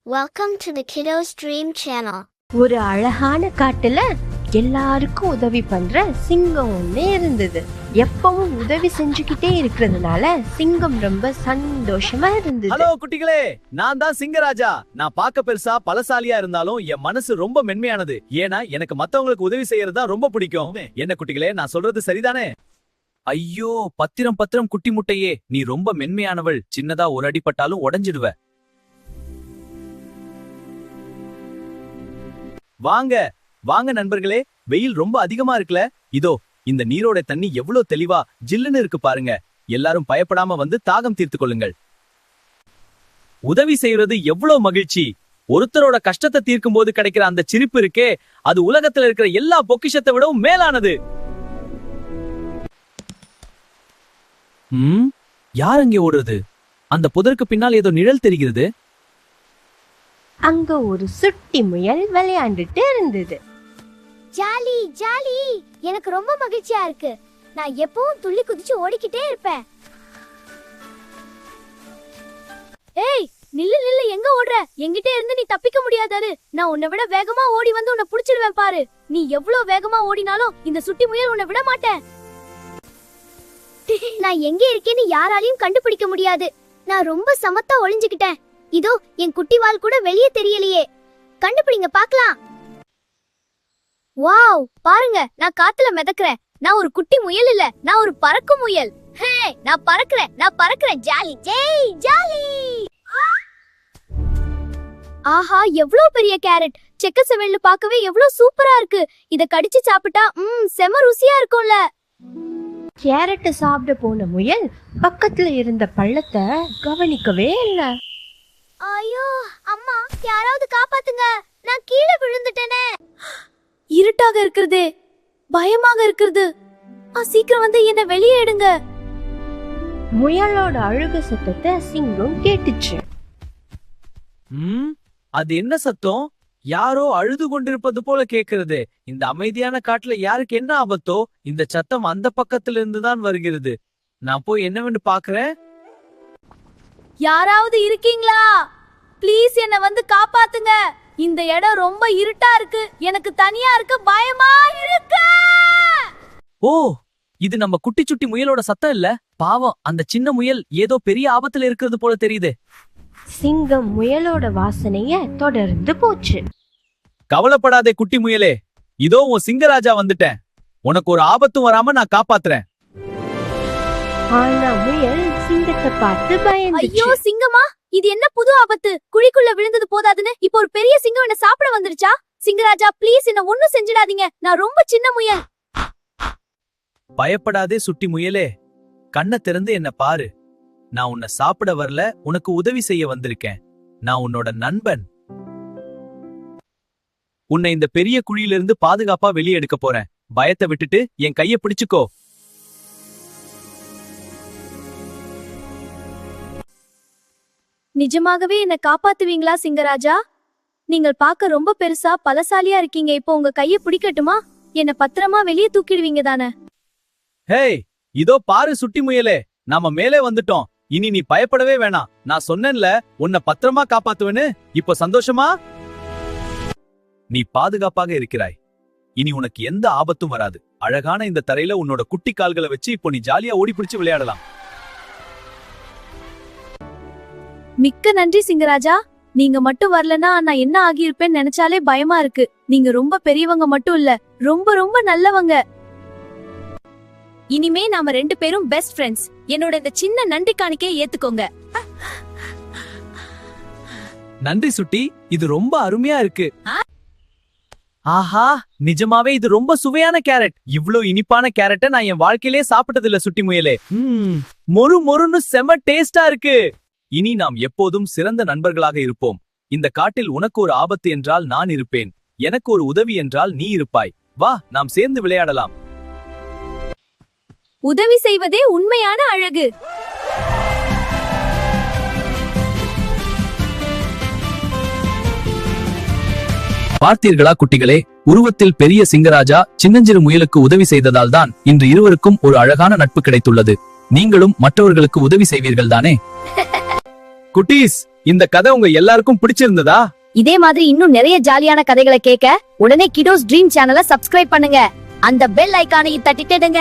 Welcome to the Kiddos Dream Channel. ஒரு அழகான காட்டுல எல்லாருக்கும் உதவி பண்ற சிங்கம் ஒண்ணு இருந்தது. எப்பவும் உதவி செஞ்சுக்கிட்டே இருக்கிறதுனால சிங்கம் ரொம்ப சந்தோஷமா இருந்தது. ஹலோ குட்டிகளே, நான் தான் சிங்கராஜா. நான் பார்க்க பெருசா பலசாலியா இருந்தாலும் என் மனசு ரொம்ப மென்மையானது. ஏன்னா எனக்கு மத்தவங்களுக்கு உதவி செய்யறது தான் ரொம்ப பிடிக்கும். என்ன குட்டிகளே, நான் சொல்றது சரிதானே? ஐயோ, பத்திரம் பத்திரம் குட்டி முட்டையே, நீ ரொம்ப மென்மையானவள். சின்னதா ஒரு அடிப்பட்டாலும் உடைஞ்சிடுவ. வாங்க வாங்க நண்பர்களே, வெயில் ரொம்ப அதிகமா இருக்குல. இதோ இந்த நீரோட தண்ணி எவ்வளவு தெளிவா ஜில்லுன்னு இருக்கு பாருங்க. எல்லாரும் பயப்படாம வந்து தாகம் தீர்த்து கொள்ளுங்கள். உதவி செய்யறது எவ்வளவு மகிழ்ச்சி. ஒருத்தரோட கஷ்டத்தை தீர்க்கும் போது கிடைக்கிற அந்த சிரிப்பு இருக்கே, அது உலகத்துல இருக்கிற எல்லா பொக்கிஷத்தை விடவும் மேலானது. யார் அங்கே ஓடுறது? அந்த புதருக்கு பின்னால் ஏதோ நிழல் தெரிகிறது. அங்க ஒரு சுட்டி முயல் விளையாண்டுட்டு இருந்தது. ஜாலி ஜாலி, எனக்கு ரொம்ப மகிழ்ச்சியா இருக்கு. நான் எப்பவும் துள்ளி குதிச்சு ஓடிக்கிட்டே இருப்பேன். ஏய், நில்லு நில்லு, எங்க ஓடுற? என்கிட்ட இருந்து நீ தப்பிக்க முடியாது. நான் உன்னை விட வேகமா ஓடி வந்து உன்னை புடிச்சிடுவேன் பாரு. நீ எவ்வளவு வேகமா ஓடினாலும் இந்த சுட்டி முயல் உன்னை விட மாட்டேன். நான் எங்க இருக்கேன்னு யாராலையும் கண்டுபிடிக்க முடியாது. நான் ரொம்ப சமத்தா ஒளிஞ்சுக்கிட்டேன். இதோ என் குட்டி வால் கூட வெளியே தெரியலையே. கண்டுபிடிங்க பார்க்கலாம். வாவ், பாருங்க, நான் காத்துல மிதக்கிறேன். நான் ஒரு குட்டி முயல் இல்ல, நான் ஒரு பறக்கும் முயல். ஹே, நான் பறக்கிறேன். ஜாலி ஜெய் ஜாலி. ஆஹா, எவ்வளவு பெரிய கேரட். செக்க செவல்ல பார்க்கவே எவ்வளவு சூப்பரா இருக்கு. இத கடிச்சு சாப்பிட்டா செம ருசியா இருக்கும்ல. கேரட் சாப்பிட போன முயல் பக்கத்துல இருந்த பள்ளத்தை கவனிக்கவே இல்ல. ஐயோ அம்மா, யாராவது காப்பாத்துங்க, நான் கீழே விழுந்துட்டேனே. இருட்டாக இருக்குது, பயமாக இருக்குது. சீக்கிரம் வந்து என்ன வெளியே எடுங்க. முயலோட அழுக சத்தத்தை சிங்கம் கேட்டுச்சு. அது என்ன சத்தம்? யாரோ அழுது கொண்டிருப்பது போல கேக்குறது. இந்த அமைதியான காட்டுல யாருக்கு என்ன ஆபத்தோ? இந்த சத்தம் அந்த பக்கத்துல இருந்துதான் வருகிறது. நான் போய் என்னவென்று பாக்குறேன். யாராவது இருக்கீங்களா? ப்ளீஸ் என்ன வந்து காப்பாத்துங்க. இந்த இடம் ரொம்ப இருட்டா இருக்கு. எனக்கு தனியா இருக்க பயமா இருக்கு. ஓ, இது நம்ம குட்டி சுட்டி முயலோட சத்தம் இல்ல. பாவம், அந்த சின்ன முயல் ஏதோ பெரிய ஆபத்துல இருக்கிறது போல தெரியுது. சிங்கம் முயலோட வாசனைய தொடர்ந்து போச்சு. கவலைப்படாதே குட்டி முயலே, இதோ உன் சிங்கராஜா வந்துட்டேன். உனக்கு ஒரு ஆபத்தும் வராம நான் காப்பாத்துறேன். ஆனா முயல் சிங்கத்தை பார்த்து பயந்துச்சு. ஐயோ சிங்கமா, இது என்ன புது ஆபத்து? குழிக்குள்ள விழுந்தது போதாதுன்னு இப்போ ஒரு பெரிய சிங்கம் என்ன சாப்பிட வந்துருச்சா? சிங்கராஜா, ப்ளீஸ் என்ன ஒண்ணும் செஞ்சிடாதீங்க. நான் ரொம்ப சின்ன முயல். பயப்படாதே சுட்டி முயலே, கண்ணை திறந்து என்ன பாரு. நான் உன்னை சாப்பிட வரல, உனக்கு உதவி செய்ய வந்திருக்கேன். நான் உன்னோட நண்பன். உன்னை இந்த பெரிய குழியிலிருந்து பாதுகாப்பா வெளியே எடுக்க போறேன். பயத்தை விட்டுட்டு என் கைய பிடிச்சுக்கோ. நிஜமாகவே என்ன காப்பாத்துவீங்களா சிங்கராஜா? நீங்கள் பார்க்க ரொம்ப பெருசா பலசாலியா இருக்கீங்க. இப்போ உங்க கைய பிடிக்கட்டுமா? என்ன பத்திரமா வெளியே தூக்கிடுவீங்க தானே? ஹேய், இதோ பாரு சுட்டி முயலே, நாம மேலே வந்துட்டோம். இனி நீ பயப்படவே வேணாம். நான் சொன்னேன்ல, உன்னை பத்திரமா காப்பாத்துவேன்னு. இப்போ சந்தோஷமா? நீ பாதுகாப்பாக இருக்கிறாய். இனி உனக்கு எந்த ஆபத்தும் வராது. அழகான இந்த தரையில உன்னோட குட்டி கால்களை வச்சு இப்போ நீ ஜாலியா ஓடி பிடிச்சு விளையாடலாம். மிக்க நன்றி சிங்கராஜா. நீங்க மட்டும் வரலனா நான் என்ன ஆகியிருப்பேன்னு நினைச்சாலே பயமா இருக்கு. நீங்க ரொம்ப பெரியவங்க மட்டும் இல்ல, ரொம்ப ரொம்ப நல்லவங்க. இனிமே நாம 2 பேரும் பெஸ்ட் ஃப்ரெண்ட்ஸ். என்னோட இந்த சின்ன நன்றி காணிக்கையை ஏத்துக்கோங்க. நன்றி சுட்டி, இது ரொம்ப அருமையா இருக்கு. ஆஹா, நிஜமாவே இது ரொம்ப சுவையான கேரட். இவ்ளோ இனிப்பான கேரட்டை நான் என் வாழ்க்கையிலே சாப்பிட்டது இல்ல சுட்டி முயலே. மொறு மொறுன்னு செம டேஸ்டா இருக்கு. இனி நாம் எப்போதும் சிறந்த நண்பர்களாக இருப்போம். இந்த காட்டில் உனக்கு ஒரு ஆபத்து என்றால் நான் இருப்பேன். எனக்கு ஒரு உதவி என்றால் நீ இருப்பாய். வா, நாம் சேர்ந்து விளையாடலாம். உதவி செய்வதே உண்மையான அழகு. பார்த்தீர்களா குட்டிகளே, உருவத்தில் பெரிய சிங்கராஜா சின்னஞ்சிறு முயலுக்கு உதவி செய்ததால் தான் இன்று இருவருக்கும் ஒரு அழகான நட்பு கிடைத்துள்ளது. நீங்களும் மற்றவர்களுக்கு உதவி செய்வீர்கள் தானே? குட்டீஸ், இந்த கதை உங்க எல்லாருக்கும் பிடிச்சிருந்ததா? இதே மாதிரி இன்னும் நிறைய ஜாலியான கதைகளை கேட்க உடனே கிடோஸ் ட்ரீம் சேனலை சப்ஸ்கிரைப் பண்ணுங்க. அந்த பெல் ஐகானை தட்டிட்டுடுங்க.